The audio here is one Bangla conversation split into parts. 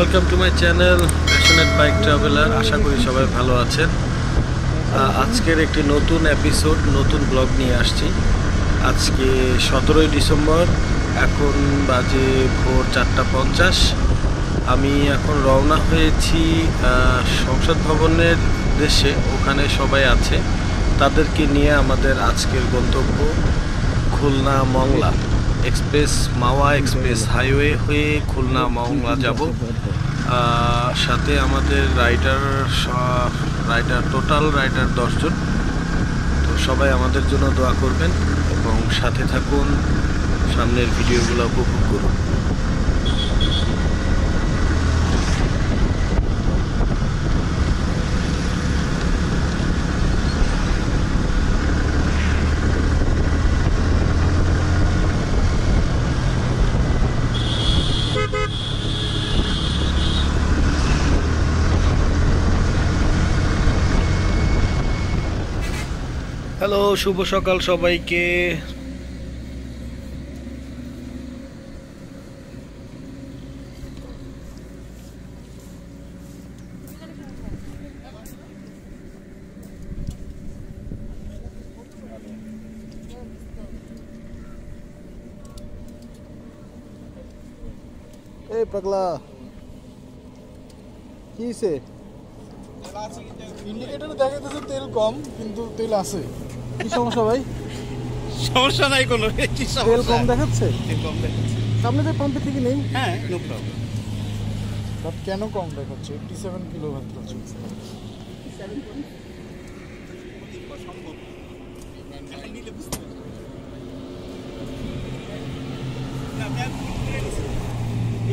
Welcome to my channel passionate bike traveller. আশা করি সবাই ভালো আছেন। আজকের একটি নতুন এপিসোড, নতুন ব্লগ নিয়ে আসছি। আজকে 17ই ডিসেম্বর, এখন বাজে ভোর 4:50। আমি এখন রওনা হয়েছি সংসদ ভবনের উদ্দেশ্যে। ওখানে সবাই আছে, তাদেরকে নিয়ে আমাদের আজকের গন্তব্য খুলনা মংলা এক্সপ্রেস, মাওয়া এক্সপ্রেস হাইওয়ে হয়ে খুলনা মংলা যাব। সাথে আমাদের রাইডার টোটাল রাইডার 10 জন। তো সবাই আমাদের জন্য দোয়া করবেন এবং সাথে থাকুন, সামনের ভিডিওগুলো উপভোগ করুন। হ্যালো, শুভ সকাল সবাইকে। এই পাগলা কি সে ইন্ডিকেটরে দেখাইতেছে তেল কম, কিন্তু তেল আছে। কি সমস্যা ভাই? সমস্যা নাই কোনো, তেল কম দেখাচ্ছে। তেল কম দেখাচ্ছে সামনে যে পাম্পে থেকে নেই। হ্যাঁ, নো প্রবলেম। বাট কেন কম দেখাচ্ছে? 87 কিলো মাত্র চলছে।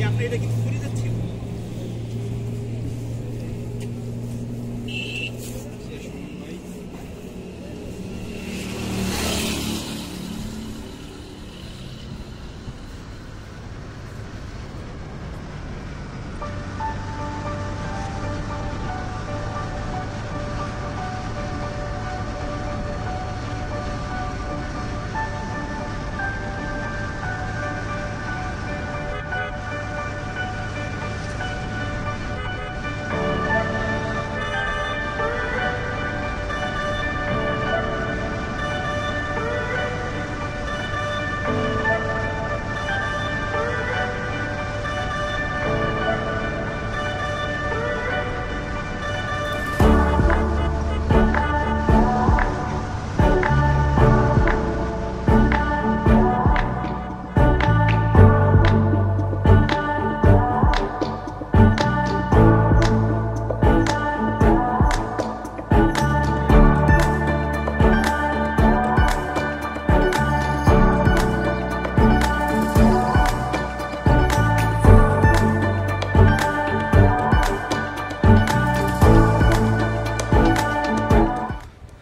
আপনি এটা কিন্তু করে যাচ্ছেন।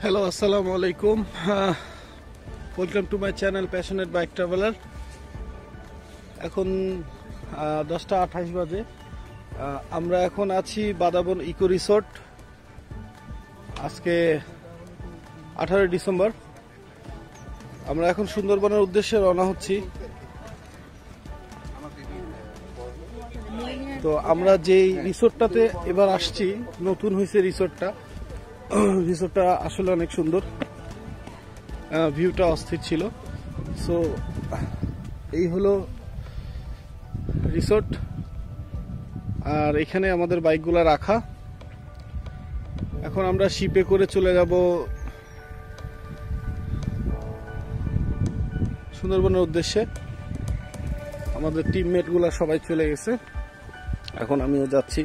হ্যালো, আসসালামু আলাইকুম। Welcome to my channel passionate bike traveller. এখন 10:28 বাজে। আমরা এখন আছি বাদাবন ইকো রিসোর্ট। আজকে 18 ডিসেম্বর। আমরা এখন সুন্দরবনের উদ্দেশ্যে রওনা হচ্ছি। তো আমরা যেই রিসোর্টটাতে এবার আসছি, নতুন হয়েছে রিসোর্টটা আসলে অনেক সুন্দর, ভিউটা অস্থির ছিল। সো এই হলো রিসোর্ট, আর এখানে আমাদের বাইকগুলো রাখা। এখন আমরা শিপে করে চলে যাব সুন্দরবনের উদ্দেশ্যে। আমাদের টিমমেটগুলো সবাই চলে গেছে, এখন আমিও যাচ্ছি।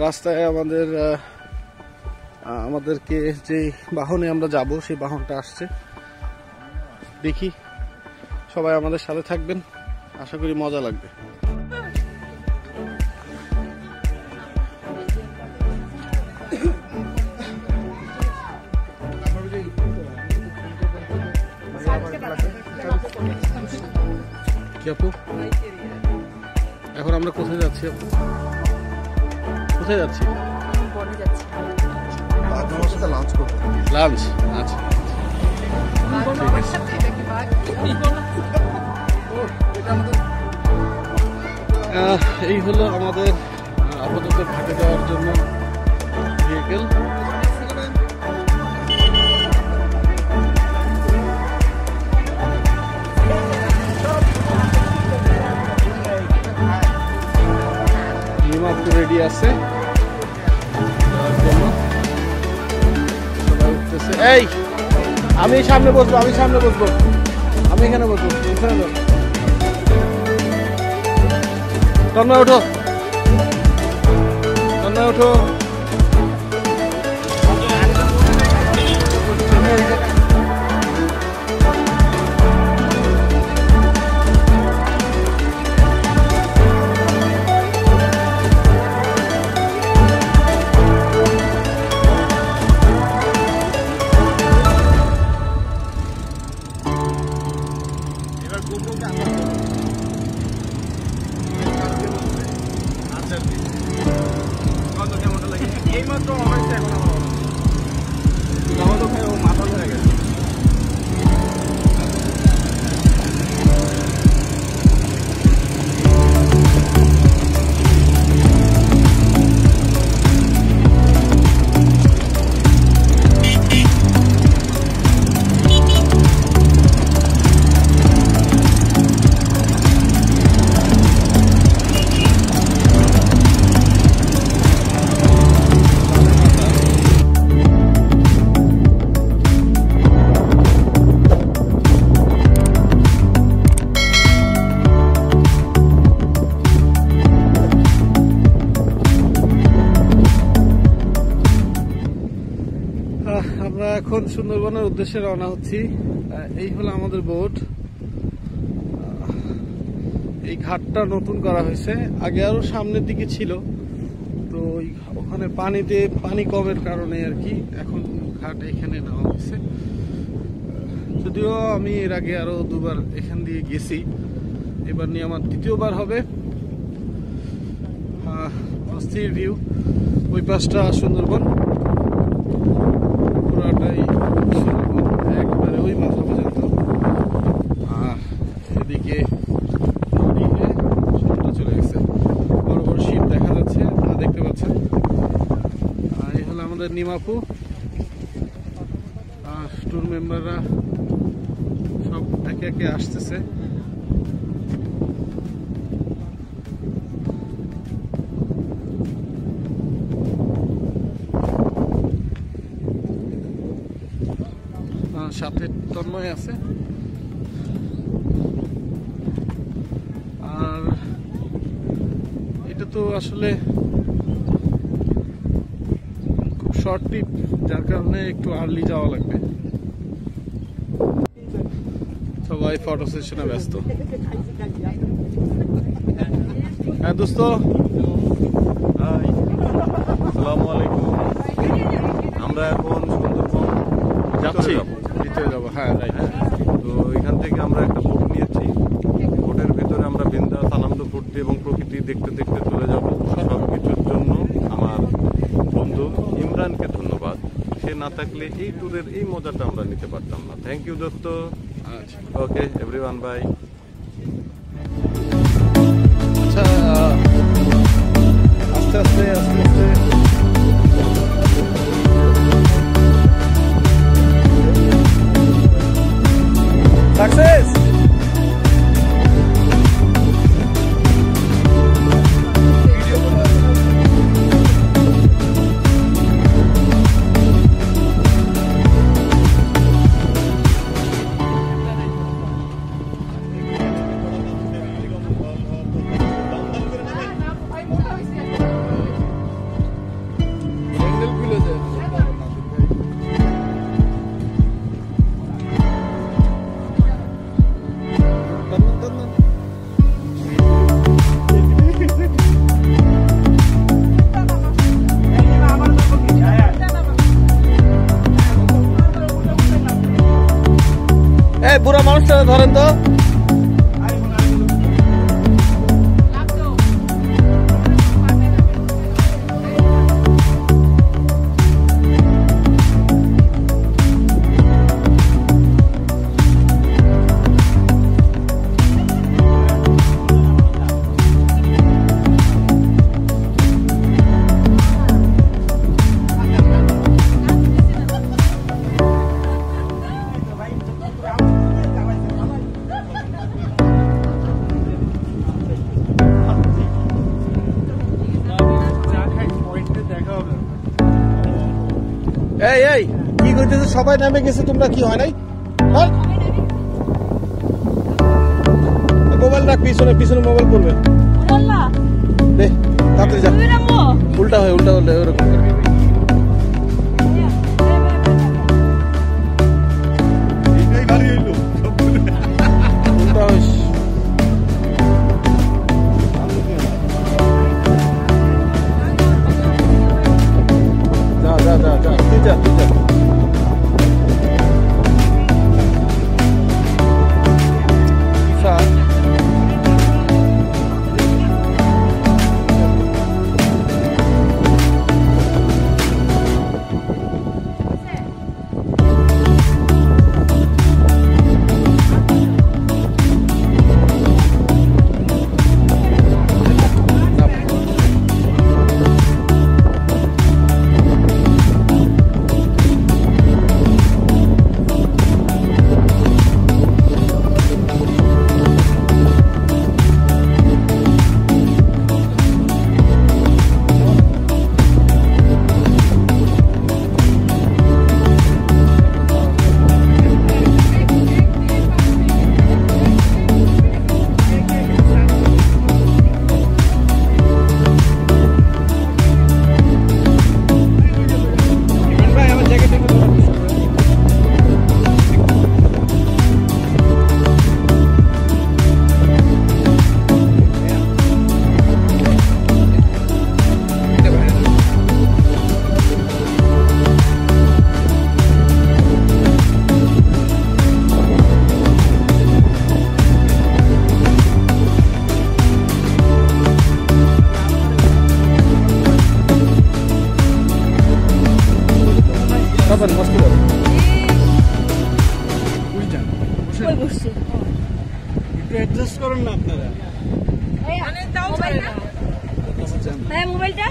রাস্তায় আমাদেরকে যে বাহনে আমরা যাব, সেই বাহনটা আসছে। দেখি, সবাই আমাদের সাথে থাকবেন, আশা করি মজা লাগবে। কি আপু, এখন আমরা কোথায় যাচ্ছি? আপু কোথায় যাচ্ছি? লাঞ্চ করবো। লাঞ্চ, আচ্ছা। এই হলো আমাদের আপাতত ঘাটে যাওয়ার জন্য ভেহিকেল। নিমাপুর রেডি আছে যাওয়ার জন্য, সবাই উঠতেছে। এই আমি সামনে বসবো, আমি এখানে বসবো, এখানে যাও। তন্ময় ওঠো, ওঠো। আমরা এখন সুন্দরবনের উদ্দেশ্যে রওনা হচ্ছি। এই হলো আমাদের বোট। এই ঘাটটা নতুন করা হয়েছে, আগে আরো সামনের দিকে ছিল, তো ওখানে পানি কমের কারণে আর কি এখন ঘাট এখানে নেওয়া হয়েছে। যদিও আমি এর আগে আরো দুবার এখান দিয়ে গেছি, এবার নিয়ে আমার দ্বিতীয়বার হবে। অস্থির ভিউ, ওই পাশটা সুন্দরবন, পুরাটাই সুন্দরবন একবারে ওই মাথা পর্যন্ত। আর এদিকে নদী হয়ে সমুদ্র চলে গেছে, বড় বড় শিপ দেখা যাচ্ছে, দেখতে পাচ্ছেন। আর এই হলো আমাদের নিমাপু, আর ট্যুর মেম্বাররা সব একে একে আসতেছে। সাথে তন্ময় আছে। আর এটা তো আসলে খুব শর্ট ট্রিপ, যার কারণে একটু আর্লি যাওয়া লাগবে। সবাই ফটো সেশনে ব্যস্ত। হ্যাঁ দোস্ত, আসসালামু আলাইকুম। আমরা এখন সুন্দরবন যাচ্ছি, ভিতরে যাবো। হ্যাঁ তো এখান থেকে আমরা একটা বোট নিয়েছি, বোটের ভিতরে আমরা বিন্দাস আনন্দ করতে এবং প্রকৃতি দেখতে দেখতে চলে যাব। সব কিছুর জন্য আমার বন্ধু ইমরানকে ধন্যবাদ, সে না থাকলে এই ট্যুরের এই মজাটা আমরা নিতে পারতাম না। থ্যাংক ইউ দোস্ত। আচ্ছা, ওকে এভরিওয়ান, বাই। আচ্ছা, আস্তে আস্তে আস্তে আস্তে সাকসেস। বুড়া মানুষটা ধরেন তো। এই এই কি কইতেছে? সবাই নামে গেছে, তোমরা কি হয় নাই? মোবাইল রাখ পিছনে, পিছনে মোবাইল পড়বে। দে তাড়াতাড়ি যা, উল্টা হলে ওরকম করে। উল্টা হইস। যা তুই যা। অ্যাডজাস্ট করেন না আপনারা? মোবাইলটা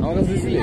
আমার কাছে দিছিলে?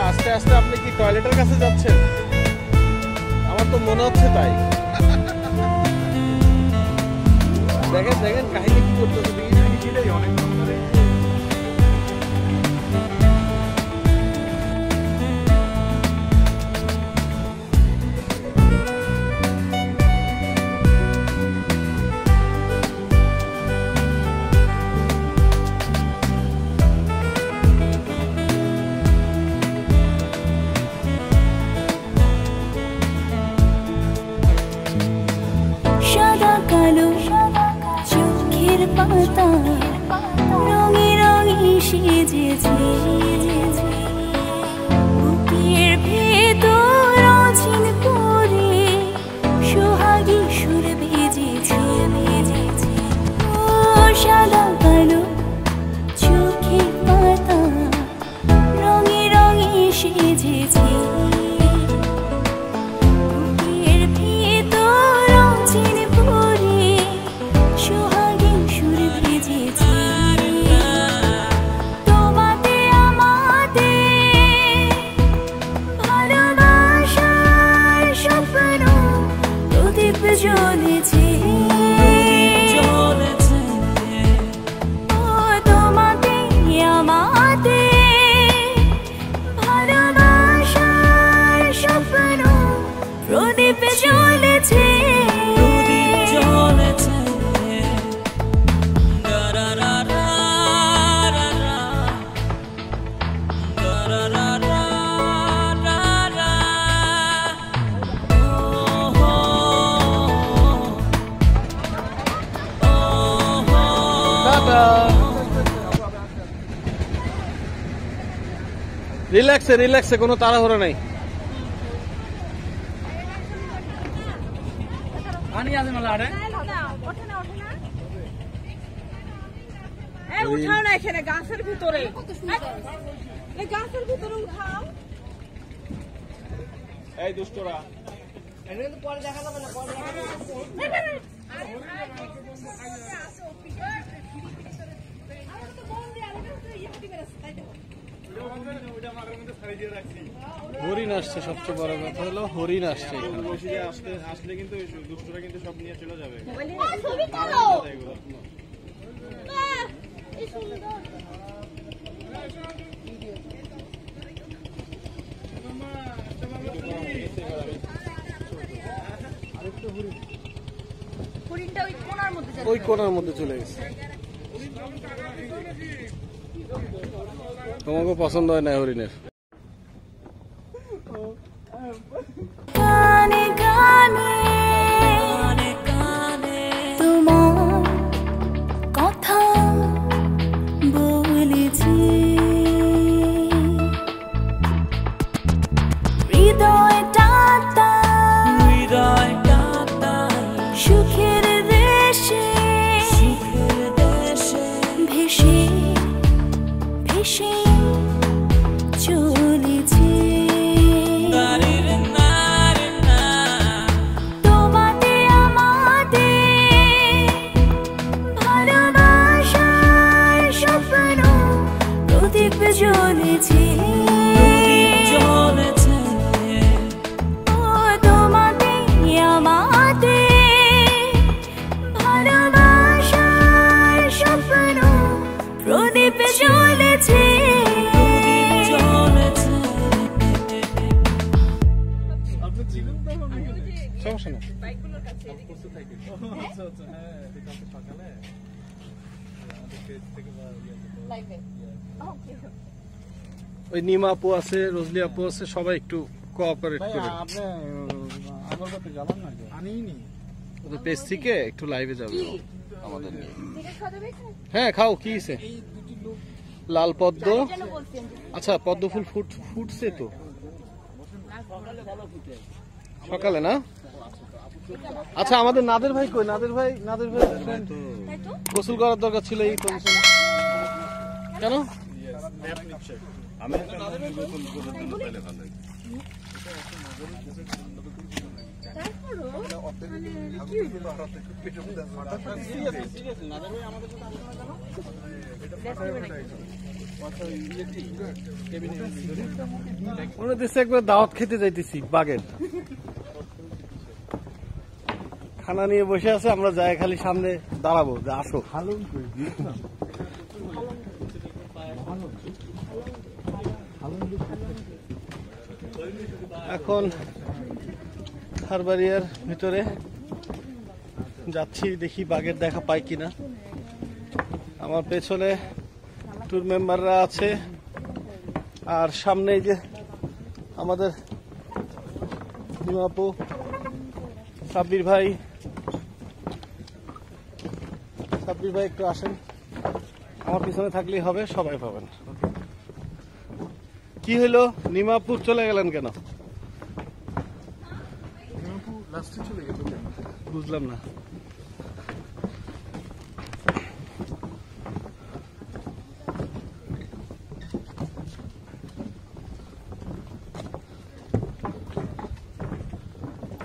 আস্তে আস্তে আপনি কি টয়লেটের কাছে যাচ্ছেন? আমার তো মনে হচ্ছে তাই। দেখেন কাহিনী কি করতেছে। অনেক পাতা রঙে রঙে সেজেছে, বুকের ভেতর অচিন করে সোহাগী সুর বেজেছে। ও সাদা কালো চোখের পাতা রঙে রঙে সেজেছে, বুকের ভেতর অচিন করে সোহাগী সুর বেজেছে। জ্বলেছে ও তোমাতে আমাতে ভালোবাসার স্বপ্ন প্রদীপ জ্বলেছে রিল্যাক্সে রিল্যাক্সে, কোনো তাড়াহুড়ো নাই। উঠাও না এখানে গাছের ভিতরে, গাছের ভিতরে উঠাও। এই দুষ্টরা পরে দেখা যাবে না, পরে দেখা যাবে। হরিণ আসছে, সবচেয়ে বড় কথা হলো হরিণ আসছে। আসলে কিন্তু দুষ্টরা কিন্তু সব নিয়ে চলে যাবে। ওই কোণার মধ্যে চলে গেছে। তোমাকে পছন্দ হয় না হরিণের? গানে গানে তোমার কথা বলেছি, হৃদয়টা সুখের দেশে ভেসে ভেসে চলেছি। তোমাতে আমাতে ভালোবাসার স্বপ্ন প্রদীপ জ্বলেছে ও তোমাতে আমাতে ভালোবাসার স্বপ্ন প্রদীপ জ্বলেছে। সমস্যা না। ওই নিমা আপু আছে, রজলি আপু আছে, সবাই একটু কোঅপারেট করে। ওদের পেজ থেকে একটু লাইভে যাবে আমাদের নিয়ে। হ্যাঁ খাও, কি হয়েছে? লাল পদ্ম, আচ্ছা পদ্ম ফুল ফুটছে তো সকালে না? আচ্ছা আমাদের নাদের ভাই কই? নাদের ভাই গোসল করার দরকার ছিল এই পজিশনে, কেন? ওনার দেশে একবার দাওয়াত খেতে যাইতেছি, বাগের খানা নিয়ে বসে আছে, আমরা যাই খালি সামনে দাঁড়াবো যে আসো। এখন খারবাড়িয়ার ভিতরে যাচ্ছি, দেখি বাঘের দেখা পাই কিনা। আমার পেছনে ট্যুর মেম্বাররা আছে, আর সামনে যে আমাদের নিমাপু, সাব্বির ভাই একটু আসেন, আমার পিছনে থাকলেই হবে, সবাই পাবেন। কি হইলো, নিমাপুর চলে গেলেন কেন? বুঝলাম না।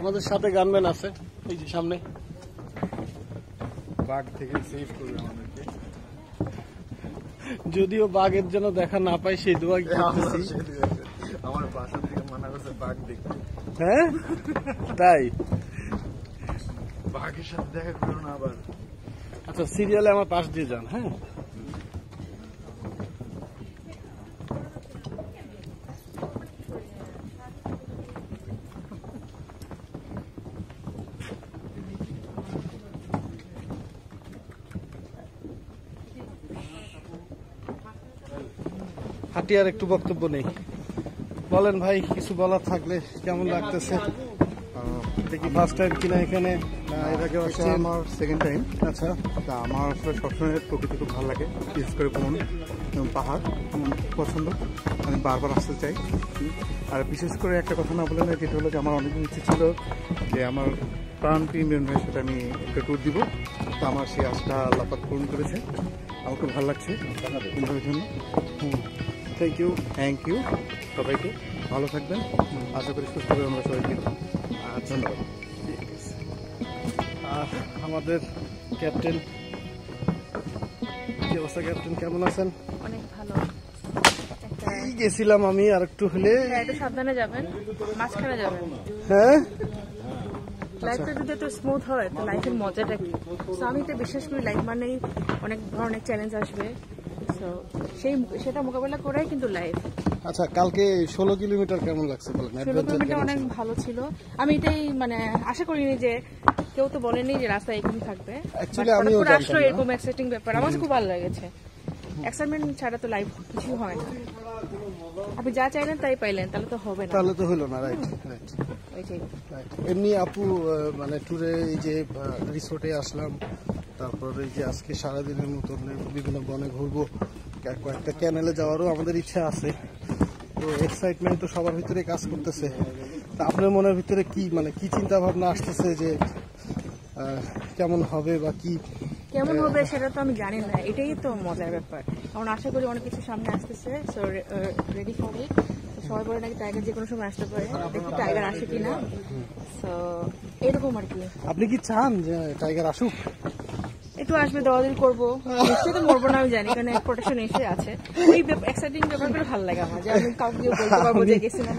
আমাদের সাথে গানম্যান আছে এই যে সামনে, বাঘ থেকে সেভ করবে আমাদেরকে। যদিও বাঘের জন্য দেখা না পাই সেই দোয়া করতেছি। আমার বাসা থেকে মানা করছে বাঘ দেখতে। হ্যাঁ তাই বাঘের সাথে দেখা করো না আবার। আচ্ছা, সিরিয়ালে আমার পাশ দিয়ে যান। হ্যাঁ, হাঁটি আর একটু বক্তব্য নেই। বলেন ভাই, কিছু বলার থাকলে। কেমন লাগতেছে? দেখি ফার্স্ট টাইম কিনা এখানে, না এর আগে এটা আমার সেকেন্ড টাইম। আচ্ছা, তা আমার আসলে সবসময় প্রকৃতি খুব ভালো লাগে, বিশেষ করে বন এবং পাহাড় আমার খুব পছন্দ। আমি বারবার আসতে চাই। আর বিশেষ করে একটা কথা না বলে না, যেটা হলো যে আমার অনেকদিন ইচ্ছে ছিল যে আমার প্রাণ প্রিমিয়াম ভাইয়ের সাথে আমি একটা ট্যুর দিব। তো আমার সেই আশটা আল্লাপাক পূরণ করেছে। আমার খুব ভালো লাগছে ইনভাইটের জন্য। Thank you. থ্যাংক ইউ সবাইকে, ভালো থাকবেন। আশা করি সুস্থভাবে আমরা সবাই ফিরব। ধন্যবাদ। আর আমাদের ক্যাপ্টেন, কি অবস্থা ক্যাপ্টেন, কেমন আছেন? অনেক ভালো। এই গেছিলাম আমি, আর একটু হলে। একটু সাবধানে যাবেন, মাঝখানে যাবেন। হ্যাঁ, লাইফটা যদি একটু স্মুথ হয় তো লাইফের মজাটা কি। তো আমি তো বিশ্বাস করি লাইফ মানেই অনেক ধরনের চ্যালেঞ্জ আসবে, তো সেটা মোকাবেলা করাই কিন্তু লাইফ। আচ্ছা, কালকে 16 কিলোমিটার কেমন লাগছে বলেন? 16 কিলোমিটার অনেক ভালো ছিল। আমি এটাই মানে আশা করিনি যে, কেউ তো বলেনি যে রাস্তা এরকম থাকবে। Actually আমিও পুরো জানতাম আসলে না। এরকম এক্সাইটিং ব্যাপার, আমার কাছে খুব ভালো লেগেছে। এক্সাইটমেন্ট ছাড়া তো লাইফ কিছু হয় না। আপনি যা চাইলেন তাই পাইলেন, তাহলে তো হবে না। তাহলে তো হলো না। রাইট রাইট ওইটাই। রাইট। এমনি আপু, মানে ট্যুরে এই যে রিসোর্টে আসলাম, তারপরে এই যে আজকে সারাদিনের মতো বিভিন্ন বনে ঘুরবো, কয়েকটা ক্যানেলে যাওয়ারও আমাদের ইচ্ছা আছে। তো এক্সাইটমেন্ট তো সবার ভিতরে কাজ করতেছে। তা আপনার মনের ভিতরে কি, মানে কি চিন্তা ভাবনা আসতেছে যে কেমন হবে বা কি কেমন হবে সেটা তো আমি জানি না, এটাই তো মজার ব্যাপার। কারণ আশা করি অনেক কিছু সামনে আসতেছে, সো রেডি ফর ইট। সবাই বলে নাকি টাইগার যে কোনো সময় আসতে পারে, দেখি টাইগার আসে কিনা। সো এরকম আর কি। আপনি কি চান যে টাইগার আসুক? একটু আসবে, দৌড়াদৌড়ি করবো, নিশ্চয়ই তো মরবো না আমি জানি, কারণ প্রোটেকশন নিশ্চয়ই আছে। ওই এক্সাইটিং ব্যাপারগুলো ভালো লাগে আমার, যে আমি কাউকে বলতে পারবো যে গেছিলাম।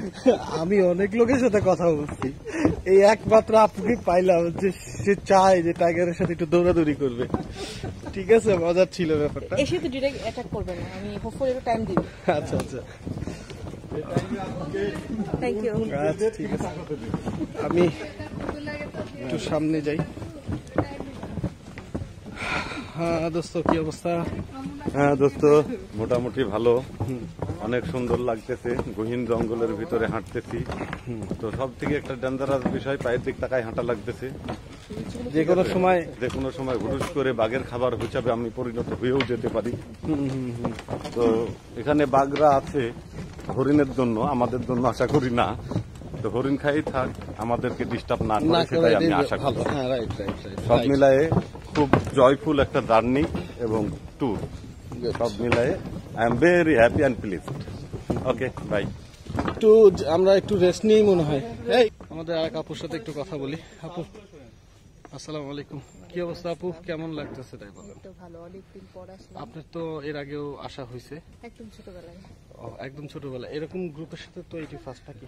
আমি অনেক লোকের সাথে কথা বলছি, এই একমাত্র আপনাকে পাইলাম যে সে চায় যে টাইগারের সাথে একটু দৌড়াদৌড়ি করবে। ঠিক আছে, মজার ছিল ব্যাপারটা। এসে তো ডিরেক্ট অ্যাটাক করবে না, আমি হোপফুলি একটু টাইম দিব। আচ্ছা আচ্ছা, থ্যাংক ইউ। আচ্ছা ঠিক আছে, আমি একটু সামনে যাই। হ্যাঁ দোস্ত, কি অবস্থা? হ্যাঁ দোস্ত, মোটামুটি ভালো। অনেক সুন্দর লাগতেছে, গহীন জঙ্গলের ভিতরে হাঁটতেছি। তো সব থেকে একটা ডেঞ্জারাস বিষয়, পায়ের দিক তাকায় হাঁটা লাগতেছে। যে কোনো সময় হুড়ুস করে বাঘের খাবার হিসাবে আমি পরিণত হয়েও যেতে পারি। তো এখানে বাঘরা আছে হরিণের জন্য, আমাদের জন্য আশা করি না। তো হরিণ খাই থাক, আমাদেরকে ডিস্টার্ব না করে সেটাই আমি আশা করি। হ্যাঁ, রাইট রাইট রাইট। সব মিলায়ে খুব জয়ফুল একটা জার্নি এবং ট্যুর, সব মিলায়ে I am very happy and pleased. Okay, bye. একটু আমরা একটু রেস্ট নিয়েই মনে হয়। এই আমাদের আরেক আপুর সাথে একটু কথা বলি। আপু, আসসালামু আলাইকুম। কি অবস্থা আপু, কেমন লাগতেছে তাই বলেন? তো ভালো, অনেকদিন পর আসলাম। আপনার তো এর আগেও আসা হয়েছে? একদম ছোটবেলায়। একদম ছোটবেলায় এরকম গ্রুপের সাথে তো এটি ফার্স্ট নাকি?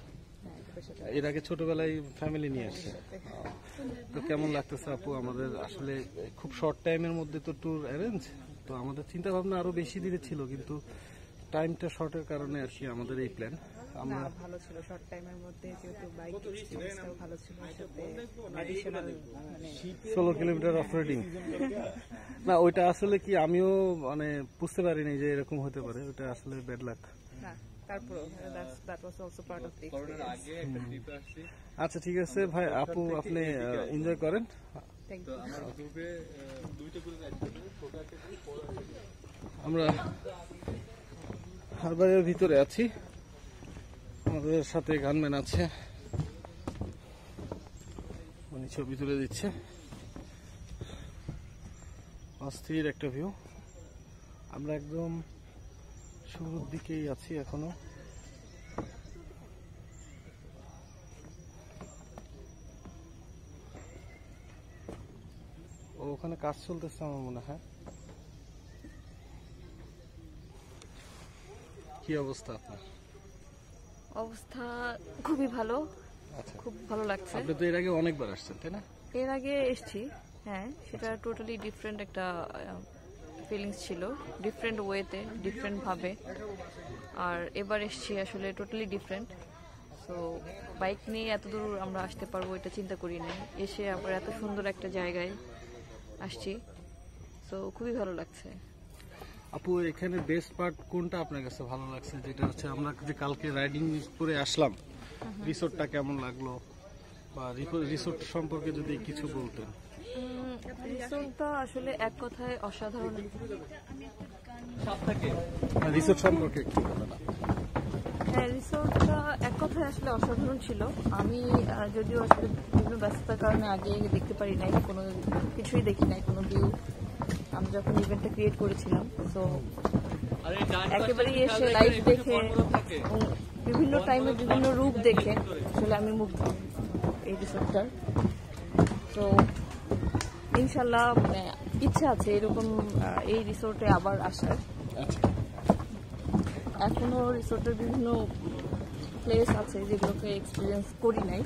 এর আগে ছোটবেলায় ফ্যামিলি নিয়ে আসছে। তো কেমন লাগতেছে আপু? আমাদের আসলে খুব শর্ট টাইমের মধ্যে তো ট্যুর অ্যারেঞ্জ, তো আমাদের চিন্তা ভাবনা আরো বেশি দিনে ছিল, কিন্তু টাইমটা শর্টের কারণে আর কি আমাদের এই প্ল্যান। আমরা ভালো ছিল শর্ট টাইমের মধ্যে, যেহেতু বাইক এক্সপিরিয়েন্সটাও ভালো ছিল, সাথে অ্যাডিশনাল মানে 16 কিলোমিটার অফ রাইডিং। না ওইটা আসলে কি আমিও মানে বুঝতে পারিনি যে এরকম হতে পারে, ওটা আসলে ব্যাড লাক। না, তারপর that was also part of the experience. আচ্ছা ঠিক আছে ভাই, আপু আপনি এনজয় করেন। Thank you. আমরা হারবারের ভিতরে আছি, আমাদের সাথে গানম্যান আছে, উনি ছবি তুলে দিচ্ছে। অস্থির একটা ভিউ। আমরা একদম শুরুর দিকেই আছি এখনো। ওখানে কাজ চলতেছে আমার মনে হয়। কি অবস্থা আপনার? অবস্থা খুবই ভালো, আচ্ছা, খুব ভালো লাগছে। আপনি তো এর আগে অনেকবার আসছেন তাই না? এর আগে এসেছি, হ্যাঁ, সেটা টোটালি ডিফারেন্ট একটা ফিলিংস ছিল, ডিফারেন্ট ওয়েতে, ডিফারেন্ট ভাবে। আর এবার এসেছি আসলে টোটালি ডিফারেন্ট। সো বাইক নিয়ে এত দূর আমরা আসতে পারবো এটা চিন্তা করিনি, এসে আবার এত সুন্দর একটা জায়গায় আসছি, সো খুবই ভালো লাগছে। আপু, এখানে বেস্ট পার্ট কোনটা আপনার কাছে ভালো লাগছে? যেটা হচ্ছে আমরা যে কালকে রাইডিং করে আসলাম, রিসোর্টটা কেমন লাগলো, বা রিসোর্ট সম্পর্কে যদি কিছু বলতেন। রিসোর্টটা আসলে এক কথায় অসাধারণ। রিসোর্ট সম্পর্কে একটু বলেন। হ্যাঁ, রিসোর্টটা এক কথায় আসলে অসাধারণ ছিল। আমি যদিও আসলে বিভিন্ন ব্যস্ততার কারণে আগে দেখতে পারি নাই, কোনো কিছুই দেখি নাই, কোনো ভিউ। আমি যখন ইভেন্টটা ক্রিয়েট করেছিলাম, তো একেবারেই এসে লাইভ দেখে বিভিন্ন টাইমে বিভিন্ন রূপ দেখে আসলে আমি মুগ্ধ এই রিসোর্টটার। তো ইনশাল্লাহ মানে ইচ্ছা আছে এরকম এই রিসোর্টে আবার আসার। এখনো রিসোর্টের বিভিন্ন প্লেস আছে যেগুলোকে এক্সপিরিয়েন্স করি নাই,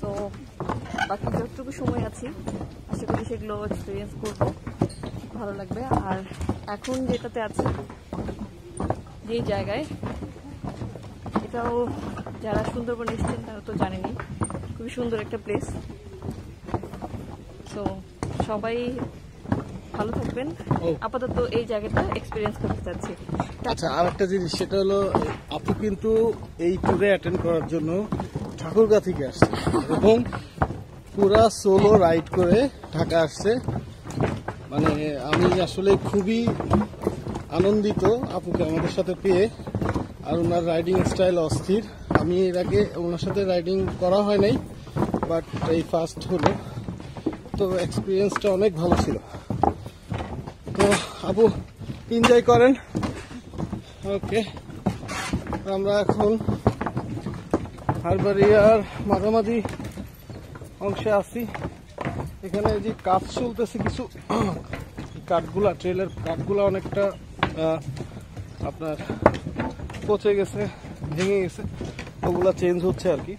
তো বাকি যতটুকু সময় আছি আশা করি সেগুলো এক্সপিরিয়েন্স করবো, ভালো লাগবে। আর এখন যেটাতে আছে, যেই জায়গায়, এটাও যারা সুন্দরবন এসেছেন তারা তো জানেনি, খুবই সুন্দর একটা প্লেস। তো সবাই ভালো থাকবেন। আপাতত এই জায়গাটা এক্সপিরিয়েন্স করতে চাচ্ছি। আচ্ছা, আর একটা জিনিস, সেটা হলো আপু কিন্তু এই ট্যুরে অ্যাটেন্ড করার জন্য ঠাকুরগাঁ থেকে আসছে এবং পুরা সোলো রাইড করে ঢাকা আসছে। মানে আমি আসলে খুবই আনন্দিত আপুকে আমাদের সাথে পেয়ে, আর ওনার রাইডিং স্টাইল অস্থির। আমি এর আগে ওনার সাথে রাইডিং করা হয় নাই, বাট এই ফার্স্ট হলো, তো এক্সপিরিয়েন্সটা অনেক ভালো ছিল। তো আপু এনজয় করেন। ওকে, আমরা এখন হারবাড়িয়ার মাঝামাঝি অংশে আছি। এখানে যে কাজ চলতেছে, কিছু কাঠগুলা, ট্রেলের কাঠগুলা অনেকটা আপনার পচে গেছে, ভেঙে গেছে, ওগুলা চেঞ্জ হচ্ছে আর কি।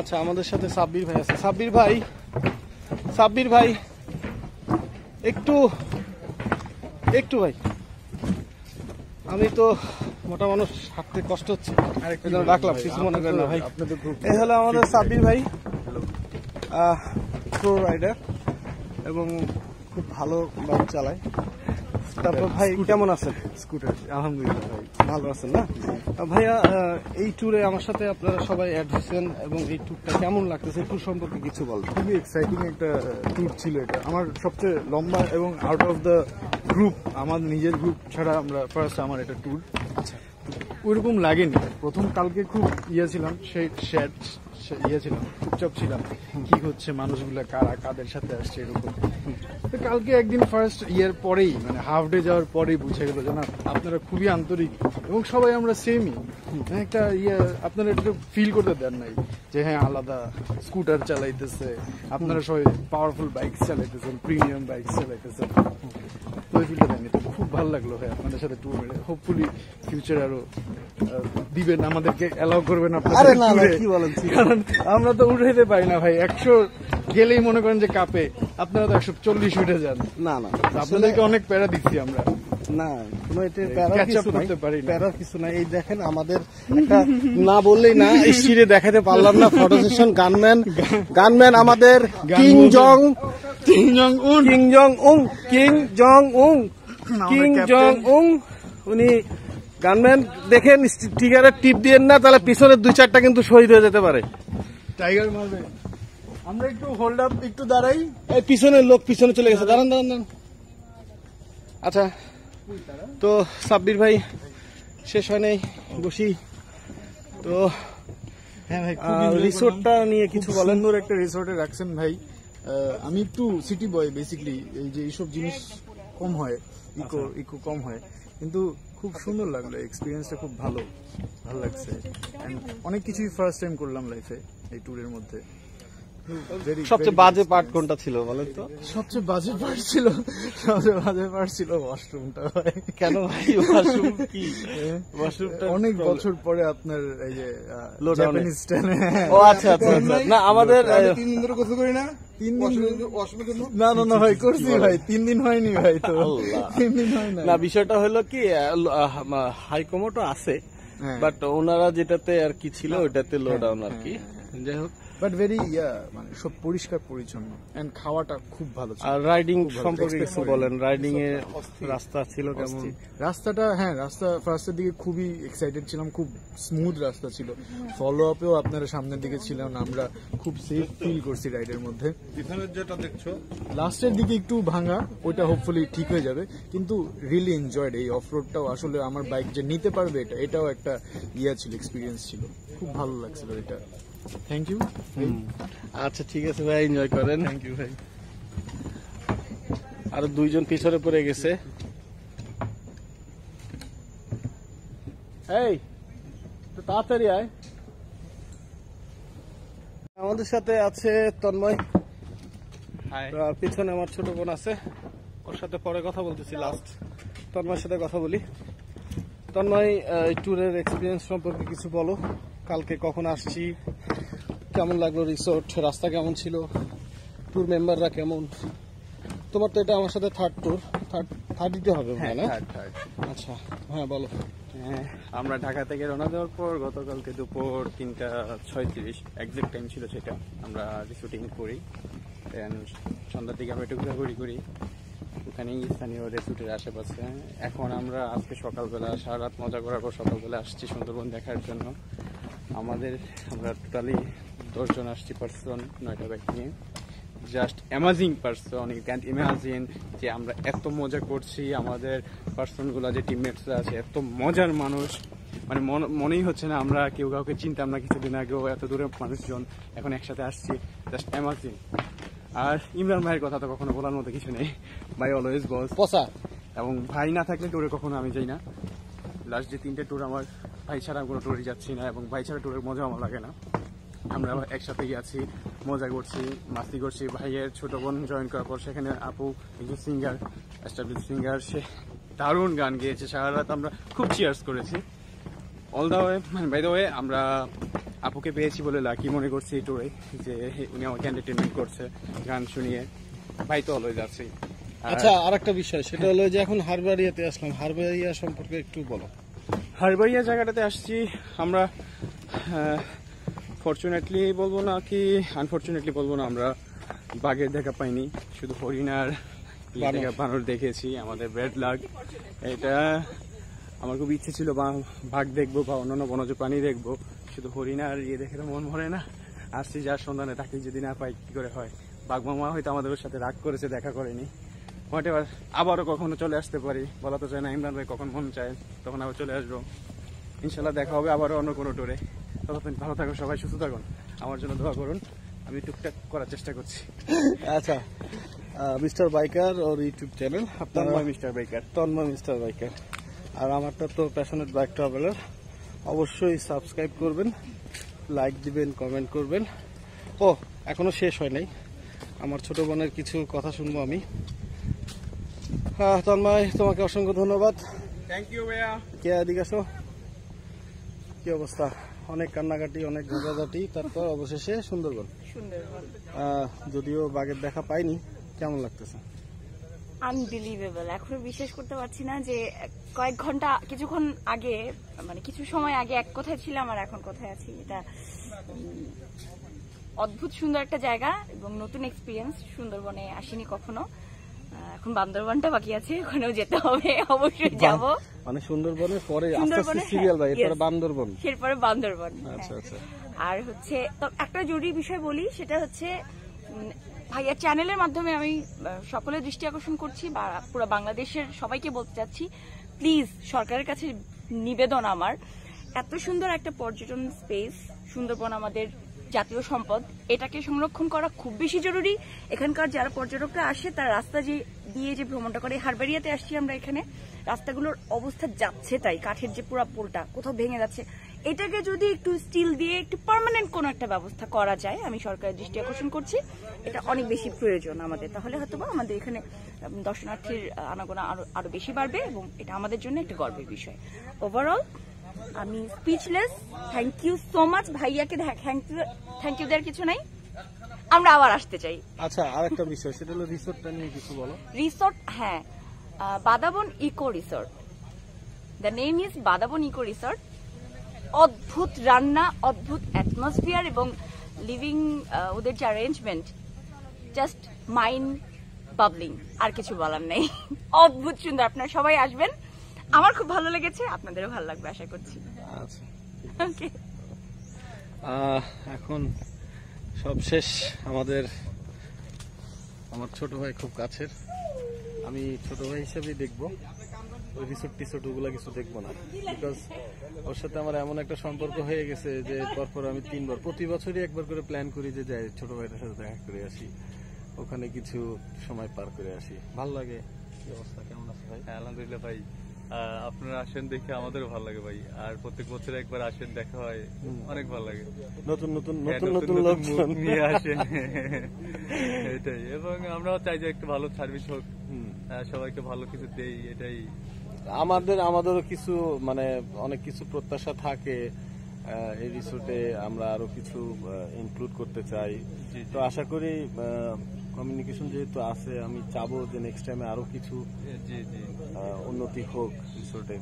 আচ্ছা, আমাদের সাথে সাব্বির ভাই আছে। সাব্বির ভাই একটু ভাই, আমি তো মোটা মানুষ, হাঁটতে কষ্ট হচ্ছে, ডাকলাম, কিছু মনে করেন না ভাই। এই হলো আমাদের সাব্বির ভাই, প্রো রাইডার এবং খুব ভালো বাইক চালায়। তারপর ভাই কেমন আছেন? স্কুটার, আলহামদুলিল্লাহ ভাই, ভালো আছেন না ভাইয়া? এই ট্যুরে আমার সাথে আপনারা সবাই অ্যাড হয়েছেন এবং এই ট্যুরটা কেমন লাগতেছে, ট্যুর সম্পর্কে কিছু বলবেন? খুবই এক্সাইটিং একটা ট্যুর ছিল এটা, আমার সবচেয়ে লম্বা এবং আউট অফ দ্য গ্রুপ, আমার নিজের গ্রুপ ছাড়া আমরা ফার্স্ট আমার এটা ট্যুর। আচ্ছা, ওইরকম লাগেনি। প্রথম কালকে খুব ছিলাম, সেই শ্যাড ছিলাম, চুপচাপ ছিলাম, কি হচ্ছে, মানুষগুলা কারা, কাদের সাথে আসছে, এরকম। তো কালকে একদিন ফার্স্ট পরেই, মানে হাফ ডে যাওয়ার পরেই বুঝে গেল যে না, আপনারা খুবই আন্তরিক এবং সবাই আমরা সেমই। একটা আপনারা এটা ফিল করতে দেন নাই যে হ্যাঁ আলাদা স্কুটার চালাইতেছে, আপনারা সবাই পাওয়ারফুল বাইক চালাইতেছেন, প্রিমিয়াম বাইক চালাইতেছেন, ওই ফিলটা দেননি। তো খুব ভালো লাগলো ভাই আপনাদের সাথে ট্যুর মেরে। হোপফুলি ফিউচার আরো দিবেন, আমাদেরকে অ্যালাউ করবেন আপনাদের ট্যুরে, কারণ আমরা তো উঠাইতে পারি না ভাই। 100 গেলেই মনে করেন যে কাপে, আপনারা তো 140 উঠে যান। না, আপনাদেরকে অনেক প্যারা দিচ্ছি আমরা। না, কোনো প্যারার কিছু নাই। এই দেখেন, আমাদের একটা না বললেই না, স্টিরে দেখাতে পারলাম না, ফটো সেশন। গানম্যান আমাদের কিং জং উং, উনি গানম্যান। দেখেন, স্টিকারের টিপ দিয়েন না, তাহলে পিছনের 2-4টা কিন্তু শহীদ হয়ে যেতে পারে। টাইগার মারবে। আমরা একটু হোল্ড আপ, একটু দাঁড়াই। এই পিছনের লোক পিছনে চলে গেছে, দাঁড়ান। আচ্ছা, তো সাব্বির ভাই শেষ হয় নাই, বসি। তো হ্যাঁ ভাই, রিসোর্টটা নিয়ে কিছু বলেন। সুন্দর একটা রিসোর্টে রাখছেন ভাই। আমি একটু সিটি বয় বেসিক্যালি, এই যে এইসব জিনিস কম হয়, ইকো কম হয়, কিন্তু খুব সুন্দর লাগলো, এক্সপিরিয়েন্সটা খুব ভালো লাগছে। অনেক কিছুই ফার্স্ট টাইম করলাম লাইফে এই ট্যুরের মধ্যে। সবচেয়ে বাজে পার্ট কোনটা ছিল বলেন তো? সবচেয়ে বাজে পার্ট ছিল ওয়াশরুমটা। কেন ভাই ওয়াশরুম কি? ওয়াশরুমটা অনেক বছর পরে আপনার এই যে লোডাউনে জাপানিজ স্টাইলে। ও আচ্ছা আচ্ছা আচ্ছা। না আমাদের 3 দিন ধরে গোসল করি না, 3 দিন না ভাই করছি ভাই, 3 দিন হয়নি ভাই, তো 3 দিন হয় না। না বিষয়টা হলো কি হাইকমোটো আছে, বাট ওনারা যেটাতে আর কি ছিল ওইটাতে লোডাউন আর কি। যাই হোক, বাট ভেরি মানে সব পরিষ্কার পরিচ্ছন্ন এন্ড খাওয়াটা খুব ভালো ছিল। আর রাইডিং সম্পর্কে কিছু বলেন, রাইডিং এ রাস্তা ছিল কেমন? রাস্তাটা রাস্তা ফার্স্টের দিকে খুবই এক্সাইটেড ছিলাম, খুব স্মুথ রাস্তা ছিল। ফলো আপেও আপনারা সামনের দিকে ছিলেন, আমরা খুব সেফ ফিল করছি রাইডের মধ্যে। পিছনের যেটা দেখছো লাস্টের দিকে একটু ভাঙা, ওইটা হোপফুলি ঠিক হয়ে যাবে, কিন্তু রিয়েলি এনজয়েড। এই অফরোডটাও আসলে আমার বাইক যে নিতে পারবে এটাও একটা ছিল, এক্সপিরিয়েন্স ছিল, খুব ভালো লাগছিল এটা। Thank you. আচ্ছা ঠিক আছে ভাই, এনজয় করেন। থ্যাংক ইউ ভাই। আর 2 জন পিছনে পড়ে গেছে। এই তো তাড়াতাড়ি আয়। আমাদের সাথে আছে তন্ময়, আর পিছনে আমার ছোট বোন আছে, ওর সাথে পরে কথা বলতেছি। লাস্ট তন্ময়ের সাথে কথা বলি। তন্ময়, এই ট্যুরের এক্সপিরিয়েন্স সম্পর্কে কিছু বলো। কালকে কখন আসছি, কেমন লাগলো রিসোর্ট, রাস্তা কেমন ছিল, ট্যুর মেম্বাররা কেমন? তোমার তো এটা আমার সাথে থার্ড ট্যুর, থার্ড দিতে হবে না? আচ্ছা হ্যাঁ বলো। আমরা ঢাকা থেকে রওনা দেওয়ার পর গতকালকে দুপুর 3:36 এক্সাক্ট টাইম ছিল সেটা, আমরা রিসোর্টিং করি। দেন সন্ধ্যার দিকে আমরা একটু ঘোরাঘুরি করি ওখানেই স্থানীয় রিসোর্টের আশেপাশে। এখন আমরা আজকে সকালবেলা সারা রাত মজা করার পর সকালবেলা আসছি সুন্দরবন দেখার জন্য। আমরা টোটালি 10 জন আসছি পার্সন, 9টা বাইক নিয়ে। Just amazing person, you can't imagine যে আমরা এত মজা করছি। আমাদের পার্সনগুলো যে টিমমেটসরা আছে এত মজার মানুষ, মানে মনেই হচ্ছে না আমরা কেউ কাউকে চিনতাম না কিছুদিন আগেও, এত দূরের মানুষজন এখন একসাথে আসছি, জাস্ট অ্যামাজিং। আর ইমরান ভাইয়ের কথা তো কখনো বলার মতো কিছু নেই, ভাই অলওয়েজ বস পসা, এবং ভাই না থাকলে ট্যুরে কখনো আমি যাই না। লাস্ট যে 3টে ট্যুর আমার ভাই ছাড়া কোনো ট্যুরে যাচ্ছি না, এবং ভাই ছাড়া ট্যুরের মজা আমার লাগে না। আমরা একসাথে গেছি, মজা করছি, মাস্তি করছি। ভাইয়ের ছোট বোন জয়েন করার পর সেখানে আপু একজন সিঙ্গার, এস্টাবলিশ সিঙ্গার, সে দারুণ গান গেয়েছে। সারা রাত আমরা খুব চিয়ার্স করেছি। অল দ্য ওয়ে, মানে বাই দ্য ওয়ে, আমরা আপুকে পেয়েছি বলে লাকি মনে করছি এই ট্যুরে, যে উনি আমাকে এন্টারটেনমেন্ট করছে গান শুনিয়ে। ভাই তো অলওয়েজ আছি। আচ্ছা আর একটা বিষয়, সেটা হলো যে এখন হারবারিয়াতে আসলাম, হারবারিয়া সম্পর্কে একটু বলো। হারবারিয়া জায়গাটাতে আসছি আমরা, ফরচুনেটলি বলবো না কি আনফরচুনেটলি বলবো না, আমরা বাঘের দেখা পাইনি, শুধু হরিণ আর বানর দেখেছি। আমাদের ব্যাড লাক। এটা আমার খুব ইচ্ছে ছিল বাঘ দেখবো বা অন্যান্য বনজ প্রাণী দেখবো, শুধু হরিণ আর দেখে তো মন ভরে না। আসছি যার সন্ধানে, তাকে যদি না পাই কি করে হয়। বাঘ মামা হয়তো আমাদের সাথে রাগ করেছে, দেখা করেনি, হোয়াটএভার। আবারও কখনো চলে আসতে পারি, বলা তো চায় না। ইমরান ভাই কখন মন চায় তখন আবার চলে আসবো, ইনশাল্লাহ দেখা হবে আবারও অন্য কোনো ট্যুরে। ততক্ষণ ভালো থাকুন সবাই, সুস্থ থাকুন, আমার জন্য দোয়া করুন, আমি টুকটাক করার চেষ্টা করছি। আচ্ছা, মিস্টার বাইকার ওর YouTube channel, Tanmoy mister biker, Tanmoy mister biker. আর আমারটা তো প্যাশনেট বাইক ট্রাভেলার। অবশ্যই সাবস্ক্রাইব করবেন, লাইক দিবেন, কমেন্ট করবেন। ও এখনো শেষ হয় নাই, আমার ছোট বোনের কিছু কথা শুনবো আমি। তন্ময়, তোমাকে অসংখ্য ধন্যবাদ। থ্যাংক ইউ ভাইয়া। কে এদিকে আসো, কি অবস্থা? অনেক কান্নাকাটি, অনেক ঝগড়াঝাটি, তারপর অবশেষে সুন্দরবন। যদিও বাঘের দেখা পাইনি, কেমন লাগতেছে? আনবিলিভেবল, এখন বিশ্বাস করতে পারছি না যে কয়েক ঘন্টা, কিছুক্ষণ আগে, মানে কিছু সময় আগে এক কথায় ছিলাম আর এখন কোথায় আছি। এটা অদ্ভুত সুন্দর একটা জায়গা এবং নতুন এক্সপিরিয়েন্স। সুন্দরবনে আসিনি কখনো, এখন বান্দরবনটা বাকি আছে, ওখানেও যেতে হবে, অবশ্যই যাব। মানে সুন্দরবনের পরে আস্তে আস্তে সিরিয়াল ভাই, এরপরে বান্দরবন, এরপরে বান্দরবন। আচ্ছা আচ্ছা। আর হচ্ছে তো একটা জরুরি বিষয় বলি, সেটা হচ্ছে ভাইয়ার চ্যানেলের মাধ্যমে আমি সকলের দৃষ্টি আকর্ষণ করছি বা পুরো বাংলাদেশের সবাইকে বলতে চাচ্ছি, প্লিজ সরকারের কাছে নিবেদন আমার, এত সুন্দর একটা পর্যটন স্পেস সুন্দরবন আমাদের জাতীয় সম্পদ, এটাকে সংরক্ষণ করা খুব বেশি জরুরি। এখানকার যারা পর্যটকরা আসে তার রাস্তা দিয়ে যে ভ্রমণটা করে, হারবারিয়াতে আসছি আমরা, এখানে রাস্তাগুলোর অবস্থা যাচ্ছে তাই, কাঠের যে পুরা পোলটা কোথাও ভেঙে যাচ্ছে, এটাকে যদি একটু স্টিল দিয়ে একটু পার্মানেন্ট কোনো একটা ব্যবস্থা করা যায়, আমি সরকারের দৃষ্টি আকর্ষণ করছি, এটা অনেক বেশি প্রয়োজন আমাদের। তাহলে হয়তো আমাদের এখানে দর্শনার্থীর আনাগোনা আরো বেশি বাড়বে এবং এটা আমাদের জন্য একটা গর্বের বিষয়। ওভারঅল আমি speechless. Thank you so much ভাইয়াকে, থ্যাংক ইউ দেওয়ার কিছু নাই, আমরা আবার আসতে চাই। আচ্ছা, আরেকটা বিষয়, সেটা হলো রিসোর্টটা নিয়ে কিছু বলো। রিসোর্ট, হ্যাঁ, Badabon eco resort, the name is Badabon eco resort. অদ্ভুত রান্না, অদ্ভুত অ্যাটমসফিয়ার এবং লিভিং, ওদের যে অ্যারেঞ্জমেন্ট, জাস্ট মাইন্ড বাবলিং, আর কিছু বলার নেই। অদ্ভুত সুন্দর, আপনারা সবাই আসবেন, আমার খুব ভালো লেগেছে, আপনাদেরও ভালো লাগবে আশা করছি। আচ্ছা, ওকে, এখন সব শেষ। আমার ছোট ভাই খুব কাছের, আমি ছোট ভাই হিসেবেই দেখবো। ওই রিসোর্ট টিসোর্ট ওগুলো কিছু দেখবো না, বিকজ ওর সাথে আমার এমন একটা সম্পর্ক হয়ে গেছে যে পরপর আমি 3 বার, প্রতি বছরই একবার করে প্ল্যান করি যে যাই ছোট ভাইটার সাথে দেখা করে আসি, ওখানে কিছু সময় পার করে আসি, ভালো লাগে। কি অবস্থা, কেমন আছে ভাই? আলহামদুলিল্লাহ ভাই, আপনারা আসেন দেখে আমাদেরও ভালো লাগে ভাই, আর প্রত্যেক বছর একবার আসেন, দেখা হয়, অনেক ভালো লাগে। নতুন নতুন লোকজন নিয়ে আসেন, এটাই। এবং আমরাও চাই যে একটু ভালো সার্ভিস হোক, সবাইকে ভালো কিছু দেই, এটাই আমাদেরও কিছু মানে অনেক কিছু প্রত্যাশা থাকে এই রিসোর্টে, আমরা আরো কিছু ইনক্লুড করতে চাই। তো আশা করি কমিউনিকেশন যেহেতু আছে, আমি চাবো যে নেক্সট টাইমে আরো কিছু উন্নতি হোক রিসোর্টে।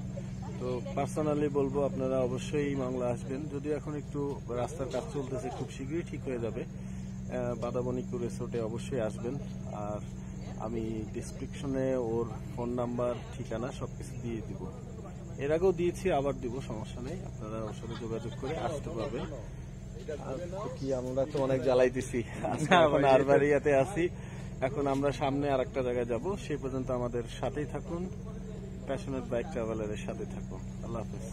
তো পার্সোনালি বলবো আপনারা অবশ্যই বাংলা আসবেন, যদিও এখন একটু রাস্তার কাজ চলতেছে, খুব শীঘ্রই ঠিক হয়ে যাবে। বাদাবন ইকো রিসোর্টে অবশ্যই আসবেন, আর আমি ডিসক্রিপশনে ওর ফোন নাম্বার, ঠিকানা সবকিছু দিয়ে দিব। এর আগেও দিয়েছি, আবার দিব, সমস্যা নেই, আপনারা ওর সাথে যোগাযোগ করে আসতে পারবেন। কি আমরা তো অনেক জ্বালাই দিছি, এখন আরবারিয়াতে আছি, এখন আমরা সামনে আর একটা জায়গায় যাব। সেই পর্যন্ত আমাদের সাথেই থাকুন, প্যাশনেট বাইক ট্রাভেলারের সাথে থাকুন। আল্লাহ হাফেজ।